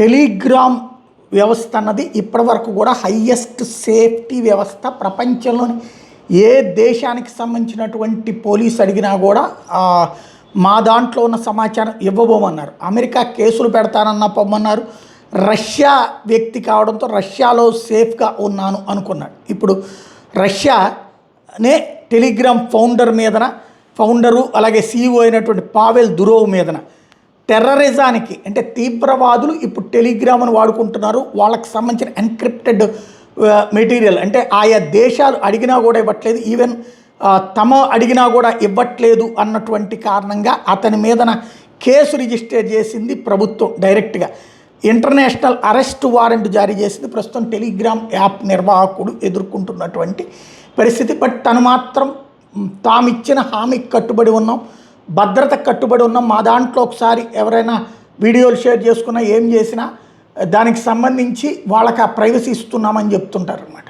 Telegram వ్యవస్థ అన్నది ఇప్పటివరకు కూడా హయ్యెస్ట్ సేఫ్టీ వ్యవస్థ. ప్రపంచంలోని ఏ దేశానికి సంబంధించినటువంటి పోలీసు అడిగినా కూడా మా దాంట్లో ఉన్న సమాచారం ఇవ్వబోమన్నారు. అమెరికా కేసులు పెడతానన్న పొమ్మన్నారు. రష్యా వ్యక్తి కావడంతో రష్యాలో సేఫ్గా ఉన్నాను అనుకున్నాడు. ఇప్పుడు రష్యానే టెలిగ్రామ్ ఫౌండరు అలాగే సీఈఓ అయినటువంటి పావెల్ దురోవ్ మీదన టెర్రరిజానికి అంటే తీవ్రవాదులు ఇప్పుడు టెలిగ్రామ్ను వాడుకుంటున్నారు. వాళ్ళకి సంబంధించిన ఎన్క్రిప్టెడ్ మెటీరియల్ అంటే ఆయా దేశాలు అడిగినా కూడా ఇవ్వట్లేదు, ఈవెన్ తమ అడిగినా కూడా ఇవ్వట్లేదు అన్నటువంటి కారణంగా అతని మీదన కేసు రిజిస్టర్ చేసింది ప్రభుత్వం. డైరెక్ట్గా ఇంటర్నేషనల్ అరెస్ట్ వారెంట్ జారీ చేసింది. ప్రస్తుతం టెలిగ్రామ్ యాప్ నిర్వాహకుడు ఎదుర్కొంటున్నటువంటి పరిస్థితి. బట్ తను మాత్రం తామిచ్చిన హామీకి కట్టుబడి ఉన్నాం, భద్రతకు కట్టుబడి ఉన్నాం, మా దాంట్లో ఒకసారి ఎవరైనా వీడియోలు షేర్ చేసుకున్నా ఏం చేసినా దానికి సంబంధించి వాళ్ళకి ఆ ప్రైవసీ ఇస్తున్నామని చెప్తుంటారు అన్నమాట.